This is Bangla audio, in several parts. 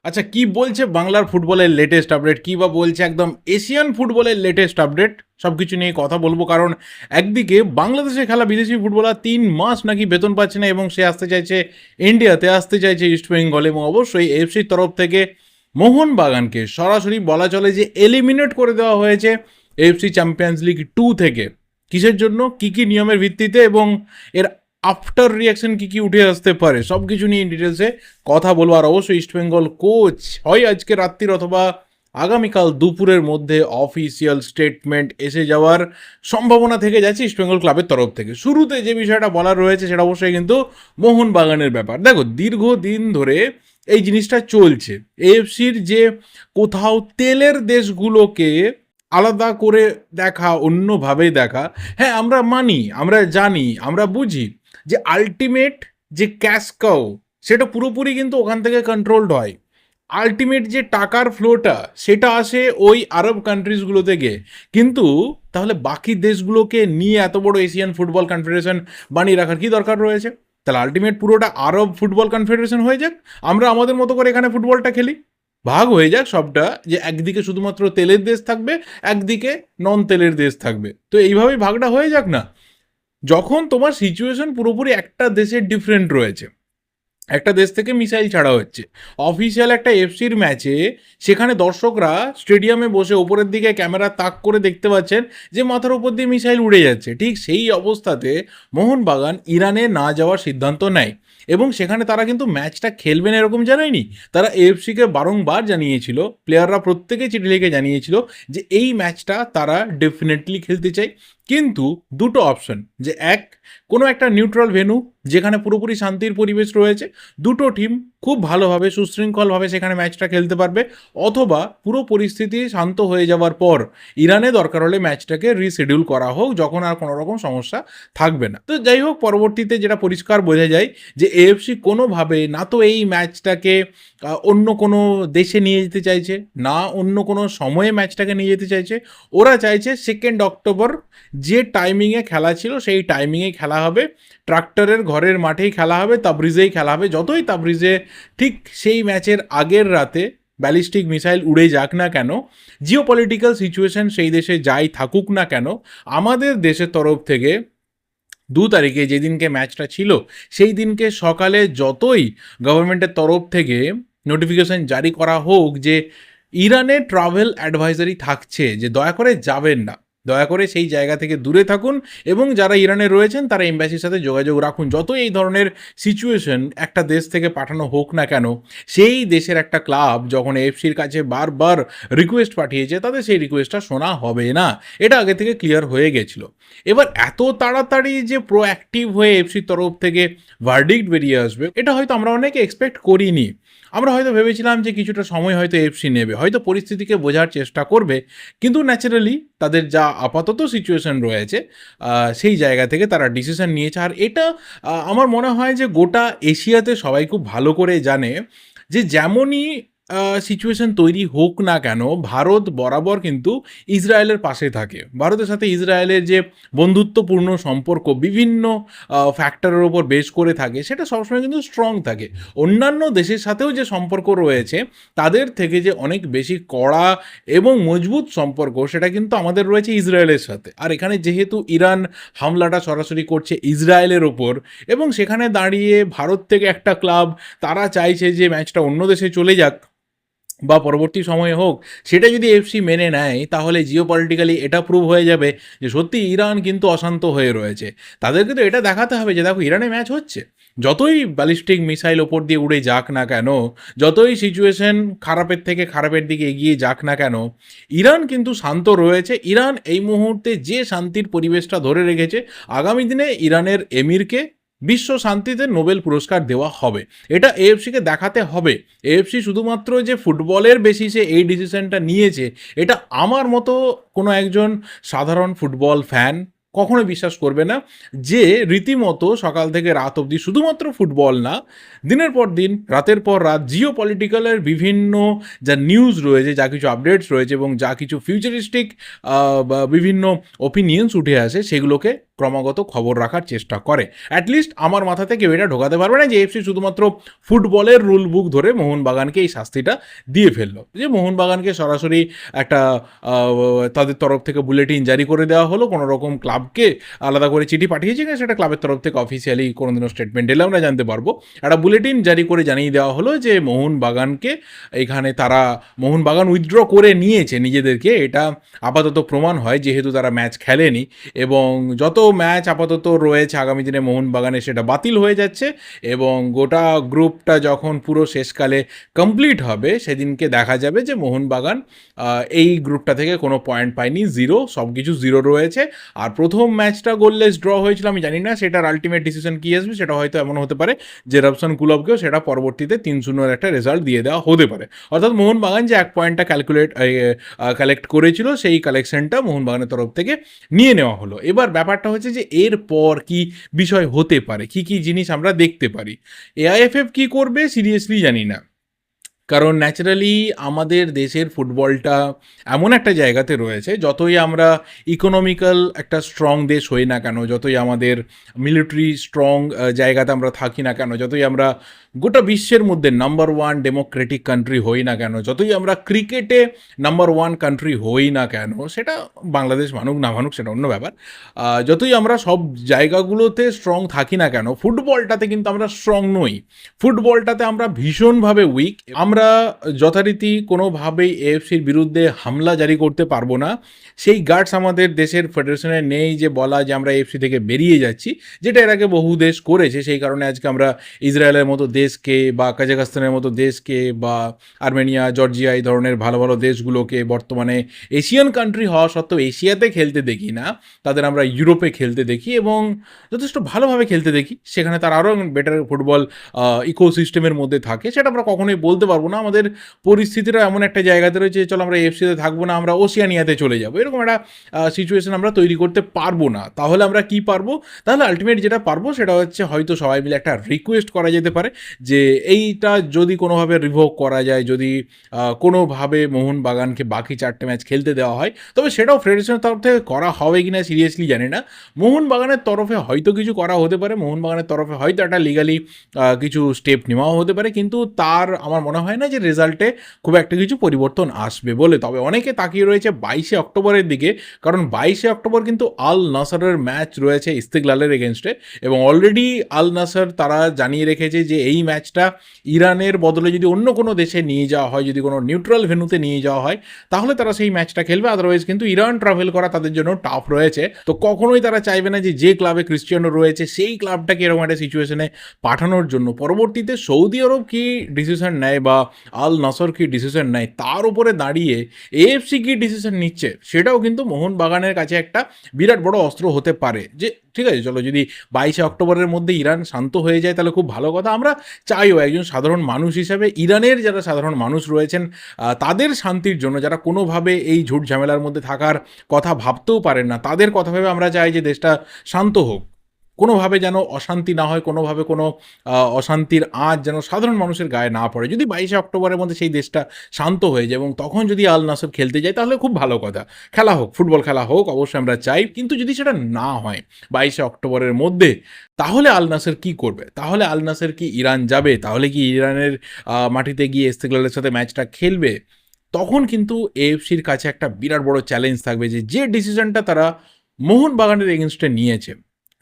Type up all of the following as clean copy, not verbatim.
আচ্ছা, কি বলছে বাংলার ফুটবলের লেটেস্ট আপডেট? কি বা বলছে একদম এশিয়ান ফুটবলের লেটেস্ট আপডেট? সবকিছু নিয়ে কথা বলবো। কারণ একদিকে বাংলাদেশে খেলা বিদেশি ফুটবলার ৩ মাস নাকি বেতন পাচ্ছে না এবং সে আসতে চাইছে ইন্ডিয়াতে, আসতে চাইছে ইস্ট বেঙ্গল, এবং অবশ্যই এফসির তরফ থেকে মোহনবাগানকে সরাসরি বলা চলে যে এলিমিনেট করে দেওয়া হয়েছে এফসি চ্যাম্পিয়ন্স লিগ 2 থেকে। কিসের জন্য, কি কি নিয়মের ভিত্তিতে, এবং এর আফটার রিয়াকশন কি কি উঠে আসতে পারে, সব কিছু নিয়ে ডিটেলসে কথা বলবো। আর অবশ্যই ইস্টবেঙ্গল কোচ হয় আজকে রাত্রির অথবা আগামীকাল দুপুরের মধ্যে অফিসিয়াল স্টেটমেন্ট এসে যাওয়ার সম্ভাবনা থেকে যাচ্ছে ইস্টবেঙ্গল ক্লাবের তরফ থেকে। শুরুতে যে বিষয়টা বলার রয়েছে সেটা অবশ্যই কিন্তু মোহনবাগানের ব্যাপার। দেখো, দীর্ঘদিন ধরে এই জিনিসটা চলছে। এএফসির যে কোথাও তেলের দেশগুলোকে আলাদা করে দেখা, অন্যভাবে দেখা, হ্যাঁ আমরা মানি, আমরা জানি, আমরা বুঝি যে আলটিমেট যে ক্যাশ কাউ সেটা পুরোপুরি কিন্তু ওখান থেকে কন্ট্রোলড হয়। আলটিমেট যে টাকার ফ্লোটা সেটা আসে ওই আরব কান্ট্রিজগুলো থেকে। কিন্তু তাহলে বাকি দেশগুলোকে নিয়ে এত বড় এশিয়ান ফুটবল কনফেডারেশন বানিয়ে রাখার কি দরকার রয়েছে? তাহলে আলটিমেট পুরোটা আরব ফুটবল কনফেডারেশন হয়ে যাক, আমরা আমাদের মতো করে এখানে ফুটবলটা খেলি, ভাগ হয়ে যাক সবটা, যে একদিকে শুধুমাত্র তেলের দেশ থাকবে, একদিকে নন তেলের দেশ থাকবে। তো এইভাবেই ভাগটা হয়ে যাক না। যখন তোমার সিচুয়েশন পুরোপুরি একটা দেশের ডিফারেন্ট রয়েছে, একটা দেশ থেকে মিসাইল ছাড়া হচ্ছে অফিসিয়াল একটা এফসির ম্যাচে, সেখানে দর্শকরা স্টেডিয়ামে বসে ওপরের দিকে ক্যামেরা তাক করে দেখতে পাচ্ছেন যে মাথার উপর দিয়ে মিসাইল উড়ে যাচ্ছে। ঠিক সেই অবস্থাতে মোহনবাগান ইরানে না যাওয়ার সিদ্ধান্ত নেয়, এবং সেখানে তারা কিন্তু ম্যাচটা খেলবে না এরকম জানায়নি। তারা এএফসিকে বারংবার জানিয়েছিল, প্লেয়াররা প্রত্যেকে চিঠি লিখে জানিয়েছিল যে এই ম্যাচটা তারা ডেফিনেটলি খেলতে চায়। কিন্তু দুটো অপশন, যে এক, কোনো একটা নিউট্রাল ভেন্যু যেখানে পুরোপুরি শান্তির পরিবেশ রয়েছে, দুটো টিম খুব ভালোভাবে সুশৃঙ্খলভাবে সেখানে ম্যাচটা খেলতে পারবে, অথবা পুরো পরিস্থিতি শান্ত হয়ে যাওয়ার পর ইরানে দরকার হলে ম্যাচটাকে রিশিডিউল করা হোক, যখন আর কোনো রকম সমস্যা থাকবে না। তো যাই হোক, পরবর্তীতে যেটা পরিষ্কার বোঝা যায় যে এএফসি কোনোভাবে না তো এই ম্যাচটাকে অন্য কোনো দেশে নিয়ে যেতে চাইছে, না অন্য কোনো সময়ে ম্যাচটাকে নিয়ে যেতে চাইছে। ওরা চাইছে 2 অক্টোবর যে টাইমিংয়ে খেলা ছিল সেই টাইমিংয়ে খেলা হবে, ট্রাক্টরের ঘরের মাঠেই খেলা হবে, তাবরিজেই খেলা হবে। যতই তাবরিজে ঠিক সেই ম্যাচের আগের রাতে ব্যালিস্টিক মিসাইল উড়ে যাক না কেন, জিওপলিটিক্যাল সিচুয়েশন সেই দেশে যাই থাকুক না কেন, আমাদের দেশের তরফ থেকে 2 তারিখে যেদিনকে ম্যাচটা ছিল সেই দিনকে সকালে যতই গভর্নমেন্টের তরফ থেকে নোটিফিকেশন জারি করা হোক যে ইরানে ট্রাভেল অ্যাডভাইজারি থাকছে, যে দয়া করে যাবেন না, দয়া করে সেই জায়গা থেকে দূরে থাকুন, এবং যারা ইরানে রয়েছেন তারা এম্বাসির সাথে যোগাযোগ রাখুন। যতই এই ধরনের সিচুয়েশন একটা দেশ থেকে পাঠানো হোক না কেন, সেই দেশের একটা ক্লাব যখন এফসির কাছে বারবার রিকোয়েস্ট পাঠিয়েছে, তাদের সেই রিকোয়েস্টটা শোনা হবে না, এটা আগে থেকে ক্লিয়ার হয়ে গেছিলো। এবার এত তাড়াতাড়ি যে প্রোঅ্যাক্টিভ হয়ে এফসির তরফ থেকে ভার্ডিক্ট বেরিয়ে আসবে, এটা হয়তো আমরা অনেকে এক্সপেক্ট করিনি। আমরা হয়তো ভেবেছিলাম যে কিছুটা সময় হয়তো এফসি নেবে, হয়তো পরিস্থিতিকে বোঝার চেষ্টা করবে, কিন্তু ন্যাচারালি তাদের যা আপাতত সিচুয়েশন রয়েছে সেই জায়গা থেকে তারা ডিসিশন নিয়েছে। আর এটা আমার মনে হয় যে গোটা এশিয়াতে সবাই খুব ভালো করে জানে যে যেমনই সিচুয়েশন তৈরি হোক না কেন, ভারত বরাবর কিন্তু ইসরায়েলের পাশে থাকে। ভারতের সাথে ইসরায়েলের যে বন্ধুত্বপূর্ণ সম্পর্ক বিভিন্ন ফ্যাক্টরের ওপর বেস করে থাকে, সেটা সবসময় কিন্তু স্ট্রং থাকে। অন্যান্য দেশের সাথেও যে সম্পর্ক রয়েছে তাদের থেকে যে অনেক বেশি কড়া এবং মজবুত সম্পর্ক, সেটা কিন্তু আমাদের রয়েছে ইসরায়েলের সাথে। আর এখানে যেহেতু ইরান হামলাটা সরাসরি করছে ইসরায়েলের ওপর, এবং সেখানে দাঁড়িয়ে ভারত থেকে একটা ক্লাব তারা চাইছে যে ম্যাচটা অন্য দেশে চলে যাক বা পরবর্তী সময়ে হোক, সেটা যদি এফসি মেনে নেয় তাহলে জিওপলিটিক্যালি এটা প্রুভ হয়ে যাবে যে সত্যি ইরান কিন্তু অশান্ত হয়ে রয়েছে। তাদেরকে তো এটা দেখাতে হবে যে দেখো, ইরানে ম্যাচ হচ্ছে, যতই ব্যালিস্টিক মিসাইল ওপর দিয়ে উড়ে যাক না কেন, যতই সিচুয়েশন খারাপের থেকে খারাপের দিকে এগিয়ে যাক না কেন, ইরান কিন্তু শান্ত রয়েছে। ইরান এই মুহূর্তে যে শান্তির পরিবেশটা ধরে রেখেছে, আগামী দিনে ইরানের এমিরকে বিশ্ব শান্তিতে নোবেল পুরস্কার দেওয়া হবে, এটা এএফসিকে দেখাতে হবে। এএফসি শুধুমাত্র যে ফুটবলের বেসিসে এই ডিসিশনটা নিয়েছে, এটা আমার মতো কোনো একজন সাধারণ ফুটবল ফ্যান কখনোই বিশ্বাস করবে না যে রীতিমতো সকাল থেকে রাত অবধি শুধুমাত্র ফুটবল না, দিনের পর দিন, রাতের পর রাত জিও পলিটিক্যালের বিভিন্ন যা নিউজ রয়েছে, যা কিছু আপডেটস রয়েছে এবং যা কিছু ফিউচারিস্টিক বা বিভিন্ন ওপিনিয়ন্স উঠে আসে, সেগুলোকে ক্রমাগত খবর রাখার চেষ্টা করে। অ্যাটলিস্ট আমার মাথা থেকে এটা ঢোকাতে পারবে না যে এফসি শুধুমাত্র ফুটবলের রুল বুক ধরে মোহনবাগানকে এই শাস্তিটা দিয়ে ফেললো, যে মোহনবাগানকে সরাসরি একটা তাদের তরফ থেকে বুলেটিন জারি করে দেওয়া হলো, কোনো রকম ক্লাবকে আলাদা করে চিঠি পাঠিয়েছে কিনা সেটা ক্লাবের তরফ থেকে অফিসিয়ালি কোনোদিনও স্টেটমেন্ট এলে আমরা জানতে পারবো। একটা বুলেটিন জারি করে জানিয়ে দেওয়া হলো যে মোহনবাগানকে এখানে তারা মোহনবাগান উইথড্র করে নিয়েছে নিজেদেরকে, এটা আপাতত প্রমাণ হয় যেহেতু তারা ম্যাচ খেলেনি এবং যত ম্যাচ আপাতত রয়েছে আগামী দিনে মোহনবাগানে সেটা বাতিল হয়ে যাচ্ছে এবং গোটা গ্রুপটা যখন পুরো শেষকালে কমপ্লিট হবে সেদিনকে দেখা যাবে যে মোহনবাগান এই গ্রুপটা থেকে কোনো পয়েন্ট পায়নি, জিরো, সব কিছু জিরো রয়েছে। আর প্রথম ম্যাচটা গোললেস ড্র হয়েছিল, আমি জানি না সেটার আলটিমেট ডিসিশন কী আসবে, সেটা হয়তো এমন হতে পারে যে রবসন কুলবকেও সেটা পরবর্তীতে 3-0 একটা রেজাল্ট দিয়ে দেওয়া হতে পারে। অর্থাৎ মোহনবাগান যে 1 পয়েন্টটা কালেক্ট করেছিল সেই কালেকশনটা মোহনবাগানের তরফ থেকে নিয়ে নেওয়া হলো। এবার ব্যাপারটা হচ্ছে যে এরপর কি বিষয় হতে পারে, কি কি জিনিস আমরা দেখতে পারি, এআইএফএফ কি করবে সিরিয়াসলি জানি না। কারণ ন্যাচারালি আমাদের দেশের ফুটবলটা এমন একটা জায়গাতে রয়েছে, যতই আমরা ইকোনমিক্যাল একটা স্ট্রং দেশ হই না কেন, যতই আমাদের মিলিটারি স্ট্রং জায়গাতে আমরা থাকি না কেন, যতই আমরা গোটা বিশ্বের মধ্যে নাম্বার 1 ডেমোক্রেটিক কান্ট্রি হই না কেন, যতই আমরা ক্রিকেটে নাম্বার 1 কান্ট্রি হই না কেন, সেটা বাংলাদেশ মানুক না মানুক সেটা অন্য ব্যাপার, যতই আমরা সব জায়গাগুলোতে স্ট্রং থাকি না কেন, ফুটবলটাতে কিন্তু আমরা স্ট্রং নই। ফুটবলটাতে আমরা ভীষণভাবে উইক। আমরা যথারীতি কোনোভাবেই এএফসির বিরুদ্ধে হামলা জারি করতে পারবো না, সেই গার্ডস আমাদের দেশের ফেডারেশনে নেই যে বলা যে আমরা এএফসি থেকে বেরিয়ে যাচ্ছি, যেটা এর আগে বহু দেশ করেছে। সেই কারণে আজকে আমরা ইসরায়েলের মতো দেশকে বা কাজাখস্তানের মতো দেশকে বা আর্মেনিয়া, জর্জিয়া এই ধরনের ভালো ভালো দেশগুলোকে বর্তমানে এশিয়ান কান্ট্রি হওয়া সত্ত্বেও এশিয়াতে খেলতে দেখি না, তাদের আমরা ইউরোপে খেলতে দেখি এবং যথেষ্ট ভালোভাবে খেলতে দেখি। সেখানে তার আরও বেটার ফুটবল ইকোসিস্টেমের মধ্যে থাকে, সেটা আমরা কখনোই বলতে পারবো না। আমাদের পরিস্থিতিটা এমন একটা জায়গাতে রয়েছে, চলো আমরা এফসিতে থাকবো না, আমরা ওশিয়ানিয়াতে চলে যাবো, এরকম একটা সিচুয়েশন আমরা তৈরি করতে পারবো না। তাহলে আমরা কি পারবো? তাহলে আলটিমেট যেটা পারবো সেটা হচ্ছে হয়তো সবাই মিলে একটা রিকোয়েস্ট করা যেতে পারে যে এইটা যদি কোনোভাবে রিভোক করা যায়, যদি কোনোভাবে মোহনবাগানকে বাকি 4টে ম্যাচ খেলতে দেওয়া হয়, তবে সেটাও ফেডারেশনের তরফ থেকে করা হবে কি না সিরিয়াসলি জানি না। মোহনবাগানের তরফে হয়তো কিছু করা হতে পারে, মোহনবাগানের তরফে হয়তো একটা লিগালি কিছু স্টেপ নেওয়াও হতে পারে, কিন্তু তার আমার মনে হয় না যে রেজাল্টে খুব একটা কিছু পরিবর্তন আসবে বলে। তবে অনেকে তাকিয়ে রয়েছে 22শে অক্টোবরের দিকে, কারণ 22শে অক্টোবর কিন্তু আল নাসরের ম্যাচ রয়েছে ইস্তেকলালের এগেনস্টে এবং অলরেডি আল নাসর তারা জানিয়ে রেখেছে যে এই ম্যাচটা ইরানের বদলে যদি অন্য কোনো দেশে নিয়ে যাওয়া হয়, যদি কোনো নিউট্রাল ভেন্যুতে নিয়ে যাওয়া হয়, তাহলে তারা সেই ম্যাচটা খেলবে। আদারওয়াইজ কিন্তু ইরান ট্রাভেল করা তাদের জন্য টাফ রয়েছে। তো কখনোই তারা চাইবে না যে ক্লাবে ক্রিশ্চিয়ানো রয়েছে সেই ক্লাবটাকে এরকম একটা সিচুয়েশনে পাঠানোর জন্য। পরবর্তীতে সৌদি আরব কি ডিসিশন নেয় বা আল নাসর কি ডিসিশন নেয়, তার উপরে দাঁড়িয়ে এএফসি কি ডিসিশন নিচ্ছে, সেটাও কিন্তু মোহনবাগানের কাছে একটা বিরাট বড় অস্ত্র হতে পারে। যে ঠিক আছে, চলো যদি 22শে অক্টোবরের মধ্যে ইরান শান্ত হয়ে যায় তাহলে খুব ভালো কথা। আমরা চাইও একজন সাধারণ মানুষ হিসাবে ইরানের যারা সাধারণ মানুষ রয়েছেন তাদের শান্তির জন্য, যারা কোনোভাবে এই ঝুট ঝামেলার মধ্যে থাকার কথা ভাবতেও পারেন না, তাদের কথা ভেবে আমরা চাই যে দেশটা শান্ত হোক, কোনোভাবে যেন অশান্তি না হয়, কোনোভাবে কোনো অশান্তির আঁচ যেন সাধারণ মানুষের গায়ে না পড়ে। যদি 22শে অক্টোবরের মধ্যে সেই দেশটা শান্ত হয়ে যায় এবং তখন যদি আল নাসর খেলতে যায় তাহলে খুব ভালো কথা, খেলা হোক, ফুটবল খেলা হোক, অবশ্যই আমরা চাই। কিন্তু যদি সেটা না হয় 22শে অক্টোবরের মধ্যে, তাহলে আল নাসর কী করবে? তাহলে আল নাসর কি ইরান যাবে? তাহলে কি ইরানের মাটিতে গিয়ে ইস্তেকলালের সাথে ম্যাচটা খেলবে? তখন কিন্তু এএফসির কাছে একটা বিরাট বড় চ্যালেঞ্জ থাকবে যে ডিসিশনটা তারা মোহনবাগানের এগেনস্টে নিয়েছে,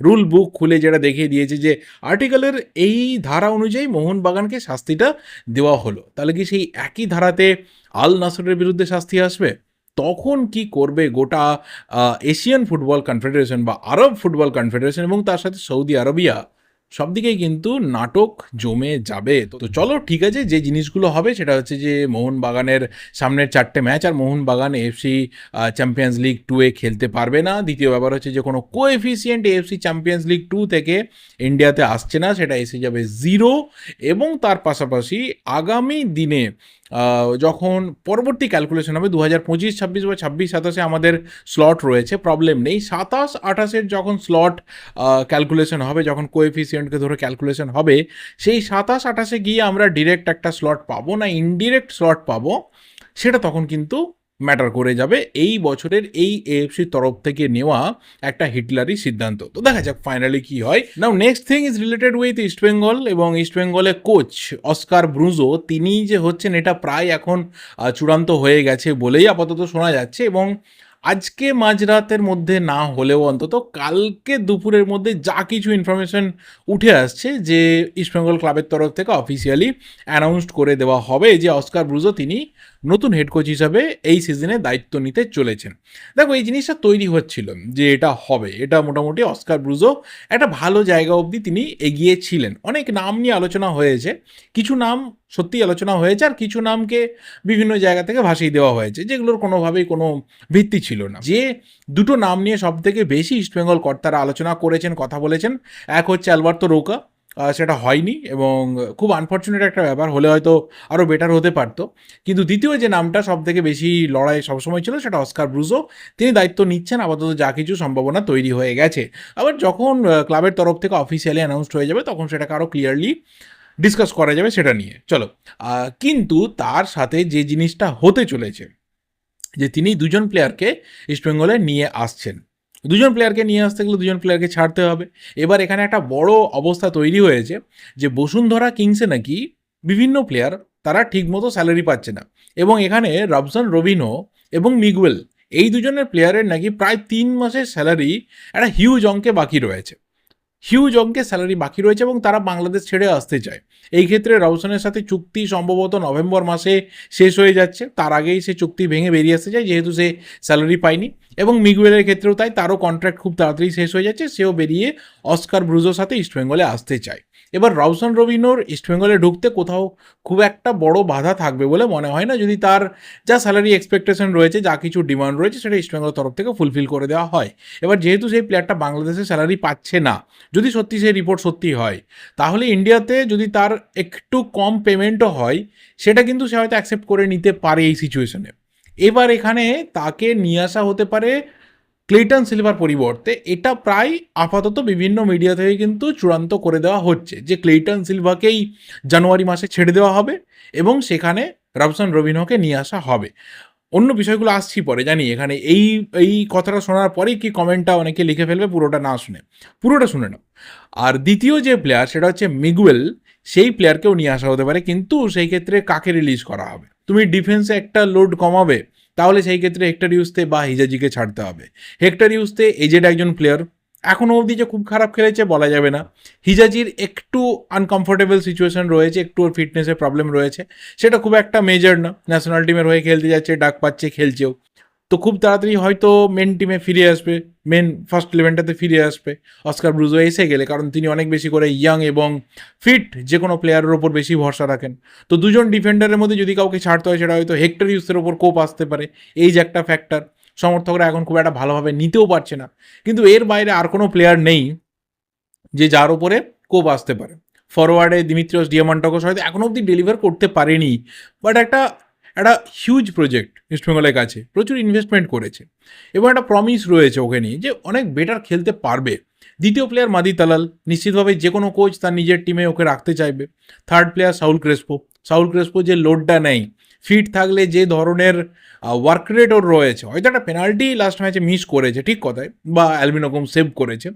রুল বুক খুলে যেটা দেখিয়ে দিয়েছে যে আর্টিকেলের এই ধারা অনুযায়ী মোহনবাগানকে শাস্তিটা দেওয়া হলো, তাহলে কি সেই একই ধারাতে আল নাসরের বিরুদ্ধে শাস্তি আসবে? তখন কি করবে গোটা এশিয়ান ফুটবল কনফেডারেশন বা আরব ফুটবল কনফেডারেশন এবং তার সাথে সৌদি আরবিয়া, সব দিকেই কিন্তু নাটক জমে যাবে। তো চলো ঠিক আছে, যে জিনিসগুলো হবে সেটা হচ্ছে যে মোহনবাগানের সামনের 4টে ম্যাচ আর মোহনবাগান এএফসি চ্যাম্পিয়ন্স লিগ 2-এ খেলতে পারবে না। দ্বিতীয় ব্যাপার হচ্ছে যে কোনো কোএফিসিয়েন্ট এএফসি চ্যাম্পিয়ন্স লিগ 2 থেকে ইন্ডিয়াতে আসছে না, সেটা এসে যাবে 0। এবং তার পাশাপাশি আগামী দিনে যখন পরবর্তী ক্যালকুলেশন হবে 2025-26 বা 26-27 আমাদের স্লট রয়েছে, প্রবলেম নেই। 27-28 যখন স্লট ক্যালকুলেশন হবে, যখন কোএফিসিয়েন্টকে ধরে ক্যালকুলেশন হবে, সেই 27-28 গিয়ে আমরা ডিরেক্ট একটা স্লট পাবো না ইনডিরেক্ট স্লট পাবো, সেটা তখন কিন্তু ম্যাটার করে যাবে এই বছরের এই এএফসির তরফ থেকে নেওয়া একটা হিটলারি সিদ্ধান্ত। তো দেখা যাক ফাইনালি কি হয়। Now next thing is related with East Bengal, এবং ইস্টবেঙ্গলের কোচ অস্কার ব্রুজো, তিনি যে হচ্ছেন এটা প্রায় এখন চূড়ান্ত হয়ে গেছে বলেই আপাতত শোনা যাচ্ছে, এবং আজকে মাঝরাতের মধ্যে না হলেও অন্তত কালকে দুপুরের মধ্যে যা কিছু ইনফরমেশন উঠে আসছে যে ইস্টবেঙ্গল ক্লাবের তরফ থেকে অফিসিয়ালি অ্যানাউন্সড করে দেওয়া হবে যে অস্কার ব্রুজো তিনি নতুন হেড কোচ হিসাবে এই সিজনে দায়িত্ব নিতে চলেছেন। দেখো এই জিনিসটা তৈরি হচ্ছিল যে এটা হবে, এটা মোটামুটি অস্কার ব্রুজো একটা ভালো জায়গা অবধি তিনি এগিয়েছিলেন। অনেক নাম নিয়ে আলোচনা হয়েছে, কিছু নাম সত্যি আলোচনা হয়েছে, আর কিছু নামকে বিভিন্ন জায়গা থেকে ভাসিয়ে দেওয়া হয়েছে যেগুলোর কোনোভাবেই কোনো ভিত্তি ছিল না। যে দুটো নাম নিয়ে সব থেকে বেশি ইস্টবেঙ্গল কর্তারা আলোচনা করেছেন, কথা বলেছেন, এক হচ্ছে অ্যালবার্তো রোকা, সেটা হয়নি এবং খুব আনফর্চুনেট একটা ব্যাপার, হলে হয়তো আরও বেটার হতে পারতো। কিন্তু দ্বিতীয় যে নামটা সব থেকে বেশি লড়াই সবসময় ছিল সেটা অস্কার ব্রুজো, তিনি দায়িত্ব নিচ্ছেন, আপাতত যা কিছু সম্ভাবনা তৈরি হয়ে গেছে। আবার যখন ক্লাবের তরফ থেকে অফিসিয়ালি অ্যানাউন্সড হয়ে যাবে তখন সেটাকে আরও ক্লিয়ারলি ডিসকাস করা যাবে সেটা নিয়ে। চলো, কিন্তু তার সাথে যে জিনিসটা হতে চলেছে যে তিনি দুজন প্লেয়ারকে ইস্টবেঙ্গলে নিয়ে আসছেন, দুজন প্লেয়ারকে নিয়ে আসতে গেলে দুজন প্লেয়ারকে ছাড়তে হবে। এবার এখানে একটা বড় অবস্থা তৈরি হয়েছে যে বসুন্ধরা কিংসে নাকি বিভিন্ন প্লেয়ার তারা ঠিকমতো স্যালারি পাচ্ছে না, এবং এখানে রবসন রবিনো এবং মিগুয়েল, এই দুজনের প্লেয়ারের নাকি প্রায় 3 মাসের স্যালারি একটা হিউজ অঙ্কে বাকি রয়েছে, হিউজ অঙ্কের স্যালারি বাকি রয়েছে, এবং তারা বাংলাদেশ ছেড়ে আসতে চায়। এই ক্ষেত্রে রাউসনের সাথে চুক্তি সম্ভবত নভেম্বর মাসে শেষ হয়ে যাচ্ছে, তার আগেই সে চুক্তি ভেঙে বেরিয়ে আসতে চায় যেহেতু সে স্যালারি পায়নি। এবং মিগুয়েলের ক্ষেত্রেও তাই, তারও কন্ট্রাক্ট খুব তাড়াতাড়ি শেষ হয়ে যাচ্ছে, সেও বেরিয়ে অস্কার ব্রুজোর সাথে ইস্টবেঙ্গলে আসতে চায়। এবার রাউসন রবিনোর ইস্টবেঙ্গলে ঢুকতে কোথাও খুব একটা বড় বাধা থাকবে বলে মনে হয় না, যদি তার যা স্যালারি এক্সপেকটেশন রয়েছে, যা কিছু ডিমান্ড রয়েছে, সেটা ইস্টবেঙ্গলের তরফ থেকে ফুলফিল করে দেওয়া হয়। এবার যেহেতু সেই প্লেয়ারটা বাংলাদেশে স্যালারি পাচ্ছে না, যদি সত্যি সেই রিপোর্ট সত্যি হয়, তাহলে ইন্ডিয়াতে যদি তার একটু কম পেমেন্টও হয়, সেটা কিন্তু সে হয়তো অ্যাকসেপ্ট করে নিতে পারে এই সিচুয়েশনে। এবার এখানে তাকে নিয়ে আসা হতে পারে ক্লেটন সিলভার পরিবর্তে, এটা প্রায় আপাতত বিভিন্ন মিডিয়া থেকে কিন্তু চূড়ান্ত করে দেওয়া হচ্ছে যে ক্লেটন সিলভাকেই জানুয়ারি মাসে ছেড়ে দেওয়া হবে এবং সেখানে রবসন রবিনোকে নিয়ে আসা হবে। অন্য বিষয়গুলো আসছি পরে, জানি এখানে এই এই কথাটা শোনার পরেই কি কমেন্টটা অনেকে লিখে ফেলবে পুরোটা না শুনে, পুরোটা শুনে নাও। আর দ্বিতীয় যে প্লেয়ার সেটা হচ্ছে মিগুয়েল, সেই প্লেয়ারকেও নিয়ে আসা হতে পারে, কিন্তু সেই ক্ষেত্রে কাকে রিলিজ করা হবে? তুমি ডিফেন্সে একটা লোড কমাবে, তাহলে সেই ক্ষেত্রে হেক্টর ইউসতে বা হিজাজিকে ছাড়তে হবে। হেক্টর ইউসতে এজেড একজন প্লেয়ার, এখনও অবধি যে খুব খারাপ খেলেছে বলা যাবে না। হিজাজির একটু আনকমফোর্টেবল সিচুয়েশন রয়েছে, একটু ওর ফিটনেসের প্রবলেম রয়েছে, সেটা খুব একটা মেজর না, ন্যাশনাল টিমের হয়ে খেলতে যাচ্ছে, ডাক পাচ্ছে, খেলছেও, তো খুব তাড়াতাড়ি হয়তো মেন টিমে ফিরে আসবে, মেন ফার্স্ট ইলেভেনটাতে ফিরে আসবে অস্কার ব্রুজো এসে গেলে, কারণ তিনি অনেক বেশি করে ইয়াং এবং ফিট যে কোনো প্লেয়ারের ওপর বেশি ভরসা রাখেন। তো দুজন ডিফেন্ডারের মধ্যে যদি কাউকে ছাড়তে হয় সেটা হয়তো হেক্টর ইউসের ওপর কোপ আসতে পারে, এই যে একটা ফ্যাক্টর সমর্থকরা এখন খুব একটা ভালোভাবে নিতেও পারছে না। কিন্তু এর বাইরে আর কোনো প্লেয়ার নেই যে যার ওপরে কোপ আসতে পারে। ফরওয়ার্ডে দিমিত্রিয়স ডিয়ামান্টাকোস হয়তো এখনও অবধি ডেলিভার করতে পারেনি, বাট একটা একটা হিউজ প্রজেক্ট ইস্টবেঙ্গলের কাছে, প্রচুর ইনভেস্টমেন্ট করেছে এবং একটা প্রমিস রয়েছে ওকে নিয়ে যে অনেক বেটার খেলতে পারবে। দ্বিতীয় প্লেয়ার মাদি তালাল, নিশ্চিতভাবে যে কোনো কোচ তার নিজের টিমে ওকে রাখতে চাইবে। থার্ড প্লেয়ার সাউল ক্রেসপো যে লোডটা নেই, ফিট থাকলে যে ধরনের ওয়ার্ক রেট ওর রয়েছে, হয়তো একটা পেনাল্টি লাস্ট ম্যাচে মিস করেছে ঠিক কথায়, বা অ্যালবিনোকম সেভ করেছে,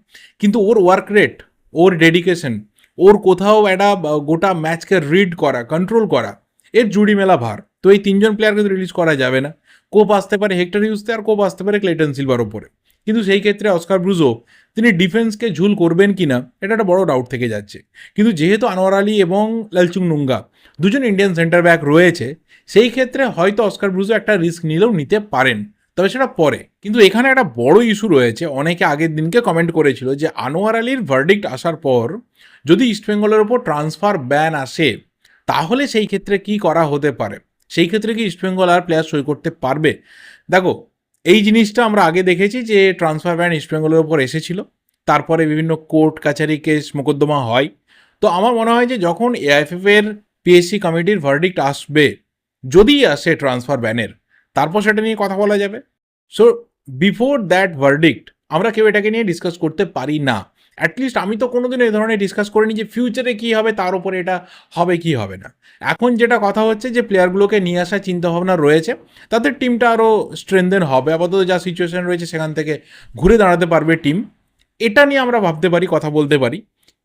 কিন্তু ওর ওয়ার্ক রেট, ওর ডেডিকেশন, ওর কোথাও একটা গোটা ম্যাচকে রিড করা, কন্ট্রোল করা, এর জুড়ি মেলা ভার। তো এই তিনজন প্লেয়ারকে তো রিলিজ করা যাবে না। কোপ আসতে পারে হেক্টর ইউসতে, আর কোপ আসতে পারে ক্লেটন সিলভার ওপরে, কিন্তু সেই ক্ষেত্রে অস্কার ব্রুজো তিনি ডিফেন্সকে ঝুল করবেন কিনা এটা একটা বড় ডাউট থেকে যাচ্ছে। কিন্তু যেহেতু আনোয়ার আলী এবং লালচুং নুঙ্গা দুজন ইন্ডিয়ান সেন্টার ব্যাক রয়েছে, সেই ক্ষেত্রে হয়তো অস্কার ব্রুজো একটা রিস্ক নিলেও নিতে পারেন, তবে সেটা পরে। কিন্তু এখানে একটা বড় ইস্যু রয়েছে, অনেকে আগের দিনকে কমেন্ট করেছিল যে আনোয়ার আলীর ভার্ডিক্ট আসার পর যদি ইস্টবেঙ্গলের ওপর ট্রান্সফার ব্যান আসে, তাহলে সেই ক্ষেত্রে কি করা হতে পারে, সেই ক্ষেত্রে কি ইস্টবেঙ্গল আর প্লেয়ার সই করতে পারবে? দেখো এই জিনিসটা আমরা আগে দেখেছি যে ট্রান্সফার ব্যান ইস্টবেঙ্গলের ওপর এসেছিল, তারপরে বিভিন্ন কোর্ট কাছারি কেস মোকদ্দমা হয়। তো আমার মনে হয় যে যখন এআইএফএফ এর পিএসসি কমিটির ভার্ডিক্ট আসবে, যদি আসে ট্রান্সফার ব্যানের, তারপর সেটা নিয়ে কথা বলা যাবে। সো বিফোর দ্যাট ভার্ডিক্ট আমরা কেউ এটাকে নিয়ে ডিসকাস করতে পারি না। অ্যাটলিস্ট আমি তো কোনোদিন এই ধরনের ডিসকাস করিনি যে ফিউচারে কী হবে তার উপরে এটা হবে কি হবে না। এখন যেটা কথা হচ্ছে যে প্লেয়ারগুলোকে নিয়ে আসার চিন্তাভাবনা রয়েছে, তাদের টিমটা আরও স্ট্রেনদেন হবে, আপাতত যা সিচুয়েশন রয়েছে সেখান থেকে ঘুরে দাঁড়াতে পারবে টিম, এটা নিয়ে আমরা ভাবতে পারি, কথা বলতে পারি।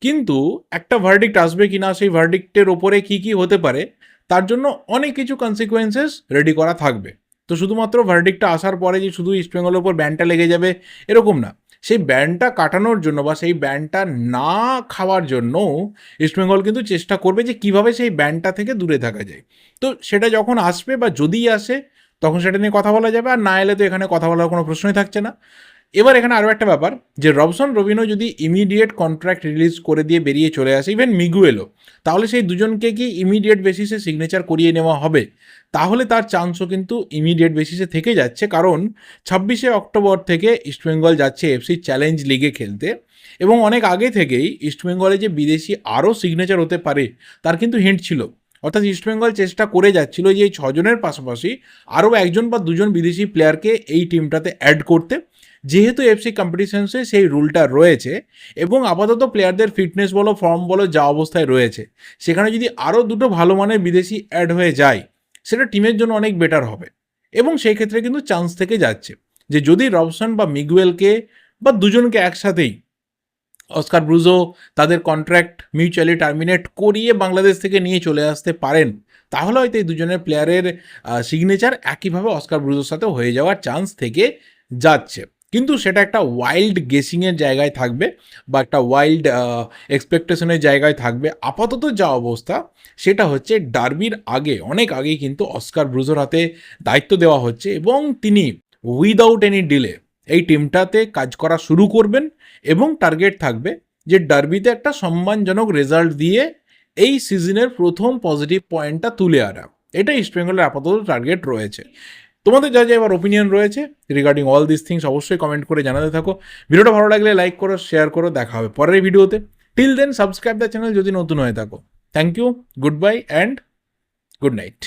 কিন্তু একটা ভার্ডিক্ট আসবে কি না, সেই ভার্ডিক্টের ওপরে কী কী হতে পারে, তার জন্য অনেক কিছু কনসিকুয়েন্সেস রেডি করা থাকবে। তো শুধুমাত্র ভার্ডিক্টটা আসার পরে যে শুধু ইস্টবেঙ্গলের ওপর ব্যানটা লেগে যাবে এরকম না, সেই ব্যানটা কাটানোর জন্য বা সেই ব্যানটা না খাওয়ার জন্য ইস্টবেঙ্গল কিন্তু চেষ্টা করবে যে কীভাবে সেই ব্যানটা থেকে দূরে থাকা যায়। তো সেটা যখন আসবে বা যদি আসে তখন সেটা নিয়ে কথা বলা যাবে, আর না এলে তো এখানে কথা বলার কোনো প্রশ্নই থাকছে না। এবার এখানে আরও একটা ব্যাপার, যে রবসন রবিনো যদি ইমিডিয়েট কন্ট্রাক্ট রিলিজ করে দিয়ে বেরিয়ে চলে আসে, ইভেন মিগুয়েলও, তাহলে সেই দুজনকে কি ইমিডিয়েট বেসিসে সিগনেচার করিয়ে নেওয়া হবে? তাহলে তার চান্সও কিন্তু ইমিডিয়েট বেসিসে থেকে যাচ্ছে, কারণ 26শে অক্টোবর থেকে ইস্টবেঙ্গল যাচ্ছে এফসি চ্যালেঞ্জ লিগে খেলতে, এবং অনেক আগে থেকেই ইস্টবেঙ্গলে যে বিদেশি আরও সিগনেচার হতে পারে তার কিন্তু হিন্ট ছিল। অর্থাৎ ইস্টবেঙ্গল চেষ্টা করে যাচ্ছিল যে এই 6 জনের পাশাপাশি আরও 1জন বা 2জন বিদেশি প্লেয়ারকে এই টিমটাতে অ্যাড করতে, যেহেতু এফসি কম্পিটিশনসে সেই রুলটা রয়েছে, এবং আপাতত প্লেয়ারদের ফিটনেস বলো ফর্ম বলো যা অবস্থায় রয়েছে, সেখানে যদি আরও 2টো ভালো মানের বিদেশি অ্যাড হয়ে যায় সেটা টিমের জন্য অনেক বেটার হবে। এবং সেই ক্ষেত্রে কিন্তু চান্স থেকে যাচ্ছে যে যদি রবসন বা মিগুয়েলকে বা দুজনকে একসাথেই অস্কার ব্রুজো তাদের কন্ট্রাক্ট মিউচুয়ালি টার্মিনেট করিয়ে বাংলাদেশ থেকে নিয়ে চলে আসতে পারেন, তাহলে হয়তো এই দুজনের প্লেয়ারের সিগনেচার একইভাবে অস্কার ব্রুজোর সাথে হয়ে যাওয়ার চান্স থেকে যাচ্ছে। কিন্তু সেটা একটা ওয়াইল্ড গেসিংয়ের জায়গায় থাকবে বা একটা ওয়াইল্ড এক্সপেকটেশনের জায়গায় থাকবে। আপাতত যা অবস্থা সেটা হচ্ছে ডার্বির আগে, অনেক আগেই কিন্তু অস্কার ব্রুজোর হাতে দায়িত্ব দেওয়া হচ্ছে, এবং তিনি উইদাউট এনি ডিলে এই টিমটাতে কাজ করা শুরু করবেন, এবং টার্গেট থাকবে যে ডার্বিতে একটা সম্মানজনক রেজাল্ট দিয়ে এই সিজনের প্রথম পজিটিভ পয়েন্টটা তুলে আনা। এটা ইস্টবেঙ্গলের আপাতত টার্গেট রয়েছে। তোমাদের যা যা এবার ওপিনিয়ন রয়েছে রিগার্ডিং অল দিস থিংস অবশ্যই কমেন্ট করে জানাতে থাকো। ভিডিওটা ভালো লাগলে লাইক করো, শেয়ার করো, দেখা হবে পরের ভিডিওতে। Till then subscribe the channel যদি নতুন হয়ে থাকো। Thank you, goodbye and good night.